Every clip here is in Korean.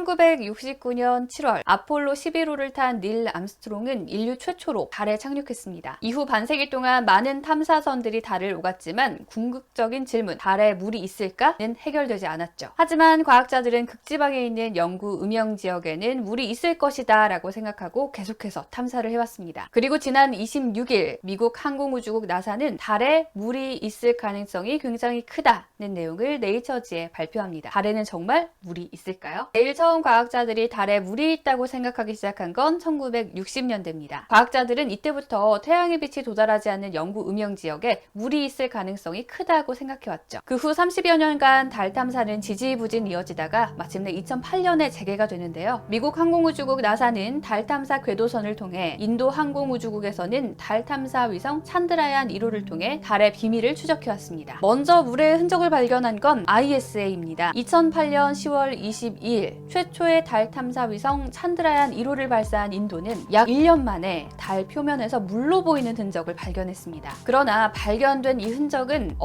1969년 7월 아폴로 11호를 탄 닐 암스트롱은 인류 최초로 달에 착륙했습니다. 이후 반세기 동안 많은 탐사선들이 달을 오갔지만 궁극적인 질문, 달에 물이 있을까는 해결되지 않았죠. 하지만 과학자들은 극지방에 있는 영구 음영 지역에는 물이 있을 것이다 라고 생각하고 계속해서 탐사를 해왔습니다. 그리고 지난 26일 미국 항공우주국 나사는 달에 물이 있을 가능성이 굉장히 크다는 내용을 네이처지에 발표합니다. 달에는 정말 물이 있을까요? 제일 처음 과학자들이 달에 물이 있다고 생각하기 시작한 건 1960년대입니다. 과학자들은 이때부터 태양의 빛이 도달하지 않는 영구 음영 지역에 물이 있을 가능성이 크다고 생각해왔죠. 그 후 30여 년간 달 탐사는 지지부진 이어지다가 마침내 2008년에 재개가 되는데요. 미국 항공우주국 나사는 달 탐사 궤도선을 통해 인도 항공우주국에서는 달 탐사 위성 찬드라얀 1호를 통해 달의 비밀을 추적해왔습니다. 먼저 물의 흔적을 발견한 건 ISA입니다. 2008년 10월 22일 최초의 달 탐사 위성 찬드라얀 1호를 발사한 인도는 약 1년 만에 달 표면에서 물로 보이는 흔적을 발견했습니다. 그러나 발견된 이 흔적은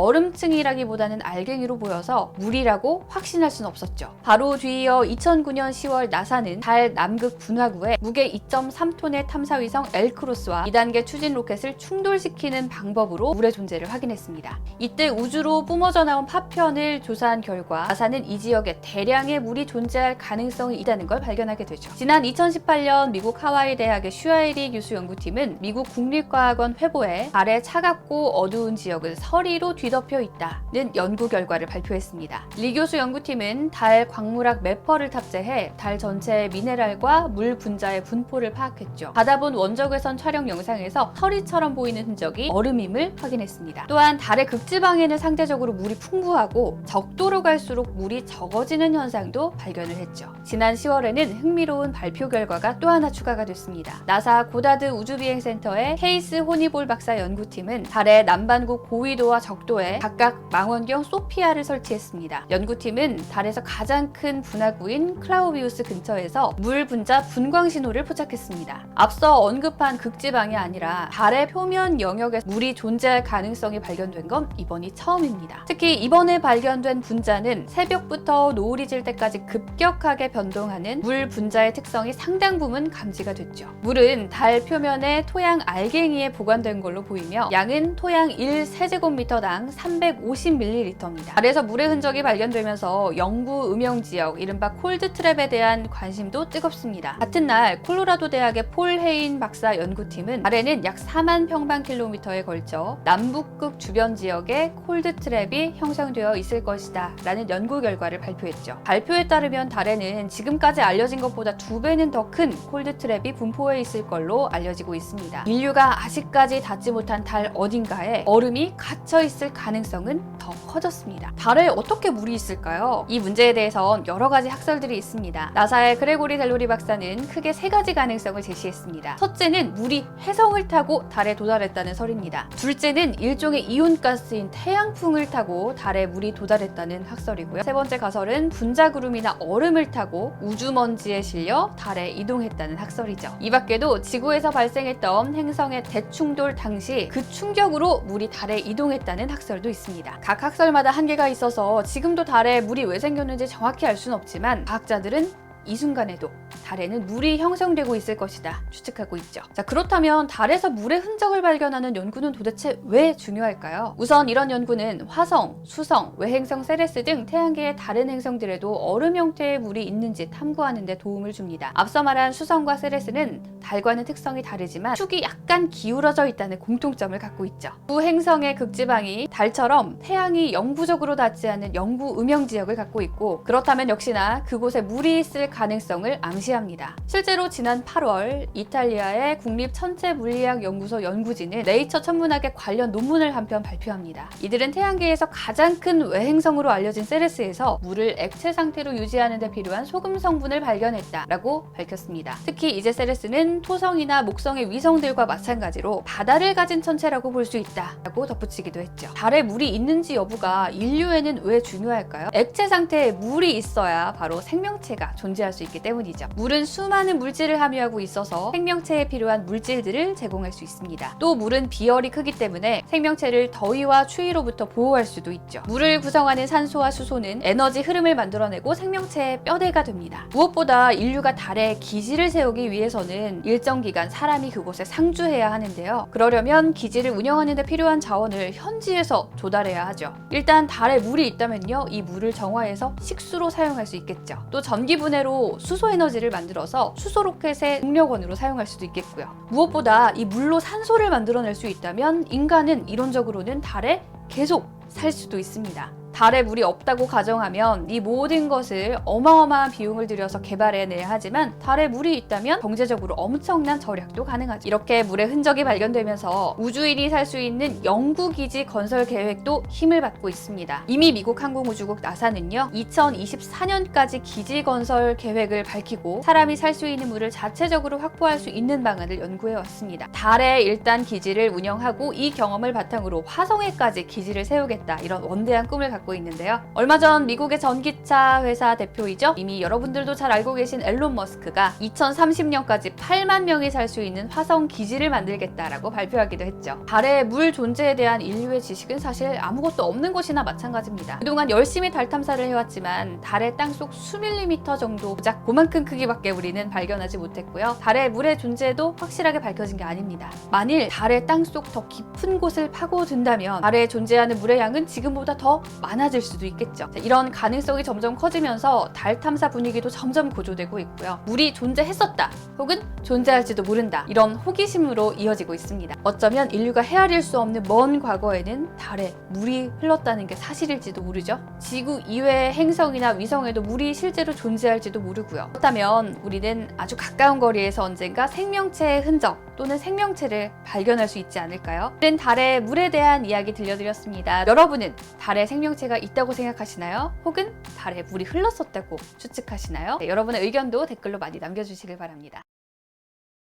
얼음층이라기보다는 알갱이로 보여서 물이라고 확신할 수는 없었죠. 바로 뒤이어 2009년 10월 나사는 달 남극 분화구에 무게 2.3톤의 탐사위성 엘크로스와 2단계 추진 로켓을 충돌시키는 방법으로 물의 존재를 확인했습니다. 이때 우주로 뿜어져 나온 파편을 조사한 결과 나사는 이 지역에 대량의 물이 존재할 가능성이 있다는 걸 발견하게 되죠. 지난 2018년 미국 하와이 대학의 슈아이리 교수 연구팀은 미국 국립과학원 회보에 달의 차갑고 어두운 지역은 서리로 뒤덮여 있다는 연구 결과를 발표했습니다. 리 교수 연구팀은 달 광물학 매퍼를 탑재해 달 전체의 미네랄과 물 분자의 분포를 파악했죠. 받아본 원적외선 촬영 영상에서 서리처럼 보이는 흔적이 얼음임을 확인했습니다. 또한 달의 극지방에는 상대적으로 물이 풍부하고 적도로 갈수록 물이 적어지는 현상도 발견을 했죠. 지난 10월에는 흥미로운 발표 결과가 또 하나 추가가 됐습니다. 나사 고다드 우주비행센터의 케이스 호니볼 박사 연구팀은 달의 남반구 고위도와 적도에 각각 망원경 소피아를 설치했습니다. 연구팀은 달에서 가장 큰 분화구인 클라우비우스 근처에서 물 분자 분광 신호를 포착했습니다. 앞서 언급한 극지방이 아니라 달의 표면 영역에 물이 존재할 가능성이 발견된 건 이번이 처음입니다. 특히 이번에 발견된 분자는 새벽부터 노을이 질 때까지 급격하게 변동하는 물 분자의 특성이 상당 부분 감지가 됐죠. 물은 달 표면에 토양 알갱이에 보관된 걸로 보이며 양은 토양 1세제곱미터당 350ml입니다. 달에서 물의 흔적이 발견되면서 영구 음영 지역, 이른바 콜드 트랩에 대한 관심도 뜨겁습니다. 같은 날 콜로라도 대학의 폴 헤인 박사 연구팀은 달에는 약 4만 평방킬로미터에 걸쳐 남북극 주변 지역에 콜드 트랩이 형성되어 있을 것이다 라는 연구 결과를 발표했죠. 발표에 따르면 달에는 지금까지 알려진 것보다 2배는 더 큰 콜드 트랩이 분포해 있을 걸로 알려지고 있습니다. 인류가 아직까지 닿지 못한 달 어딘가에 얼음이 갇혀 있을 가능성은 더 커졌습니다. 달에 어떻게 물이 있을까요? 이 문제에 대해선 여러 가지 학설들이 있습니다. 나사의 그레고리 델로리 박사는 크게 3가지 가능성을 제시했습니다. 첫째는 물이 혜성을 타고 달에 도달했다는 설입니다. 둘째는 일종의 이온가스인 태양풍을 타고 달에 물이 도달했다는 학설이고요. 세 번째 가설은 분자구름이나 얼음을 타고 우주먼지에 실려 달에 이동했다는 학설이죠. 이 밖에도 지구에서 발생했던 행성의 대충돌 당시 그 충격으로 물이 달에 이동했다는 학설도 있습니다. 각 학설마다 한계가 있어서 지금도 달에 물이 왜 생겼는지 정확히 알 수는 없지만 과학자들은 이 순간에도 달에는 물이 형성되고 있을 것이다 추측하고 있죠. 자, 그렇다면 달에서 물의 흔적을 발견하는 연구는 도대체 왜 중요할까요? 우선 이런 연구는 화성, 수성, 외행성 세레스 등 태양계의 다른 행성들에도 얼음 형태의 물이 있는지 탐구하는 데 도움을 줍니다. 앞서 말한 수성과 세레스는 달과는 특성이 다르지만 축이 약간 기울어져 있다는 공통점을 갖고 있죠. 두 행성의 극지방이 달처럼 태양이 영구적으로 닿지 않는 영구 음영 지역을 갖고 있고, 그렇다면 역시나 그곳에 물이 있을 가능성을 암시합니다. 실제로 지난 8월 이탈리아의 국립천체물리학연구소 연구진은 네이처 천문학에 관련 논문을 한 편 발표합니다. 이들은 태양계에서 가장 큰 외행성으로 알려진 세레스에서 물을 액체 상태로 유지하는 데 필요한 소금 성분을 발견했다라고 밝혔습니다. 특히 이제 세레스는 토성이나 목성의 위성들과 마찬가지로 바다를 가진 천체라고 볼 수 있다라고 덧붙이기도 했죠. 달에 물이 있는지 여부가 인류에는 왜 중요할까요? 액체 상태에 물이 있어야 바로 생명체가 존재 존재할 수 있기 때문이죠. 물은 수많은 물질을 함유하고 있어서 생명체에 필요한 물질들을 제공할 수 있습니다. 또 물은 비열이 크기 때문에 생명체를 더위와 추위로부터 보호할 수도 있죠. 물을 구성하는 산소와 수소는 에너지 흐름을 만들어내고 생명체의 뼈대가 됩니다. 무엇보다 인류가 달에 기지를 세우기 위해서는 일정 기간 사람이 그곳에 상주해야 하는데요. 그러려면 기지를 운영하는 데 필요한 자원을 현지에서 조달해야 하죠. 일단 달에 물이 있다면요, 이 물을 정화해서 식수로 사용할 수 있겠죠. 또 전기 분해로 수소 에너지를 만들어서 수소 로켓의 동력원으로 사용할 수도 있겠고요. 무엇보다 이 물로 산소를 만들어낼 수 있다면 인간은 이론적으로는 달에 계속 살 수도 있습니다. 달에 물이 없다고 가정하면 이 모든 것을 어마어마한 비용을 들여서 개발해내야 하지만 달에 물이 있다면 경제적으로 엄청난 절약도 가능하죠. 이렇게 물의 흔적이 발견되면서 우주인이 살 수 있는 영구기지 건설 계획도 힘을 받고 있습니다. 이미 미국 항공우주국 나사는요, 2024년까지 기지 건설 계획을 밝히고 사람이 살 수 있는 물을 자체적으로 확보할 수 있는 방안을 연구해왔습니다. 달에 일단 기지를 운영하고 이 경험을 바탕으로 화성에까지 기지를 세우겠다, 이런 원대한 꿈을 갖고 있는데요. 얼마 전 미국의 전기차 회사 대표이죠. 이미 여러분들도 잘 알고 계신 앨런 머스크가 2030년까지 8만 명이 살 수 있는 화성 기지를 만들겠다라고 발표하기도 했죠. 달의 물 존재에 대한 인류의 지식은 사실 아무것도 없는 곳이나 마찬가지입니다. 그동안 열심히 달 탐사를 해왔지만 달의 땅속 수밀리미터 정도 고작 그만큼 크기밖에 우리는 발견하지 못했고요. 달의 물의 존재도 확실하게 밝혀진 게 아닙니다. 만일 달의 땅속 더 깊은 곳을 파고든다면 달에 존재하는 물의 양은 지금보다 더 많아질 수도 있겠죠. 이런 가능성이 점점 커지면서 달 탐사 분위기도 점점 고조되고 있고요. 물이 존재했었다, 혹은 존재할지도 모른다, 이런 호기심으로 이어지고 있습니다. 어쩌면 인류가 헤아릴 수 없는 먼 과거에는 달에 물이 흘렀다는 게 사실일지도 모르죠. 지구 이외의 행성이나 위성에도 물이 실제로 존재할지도 모르고요. 그렇다면 우리는 아주 가까운 거리에서 언젠가 생명체의 흔적 또는 생명체를 발견할 수 있지 않을까요? 오늘은 달의 물에 대한 이야기 들려드렸습니다. 여러분은 달에 생명체가 있다고 생각하시나요? 혹은 달에 물이 흘렀었다고 추측하시나요? 네, 여러분의 의견도 댓글로 많이 남겨주시길 바랍니다.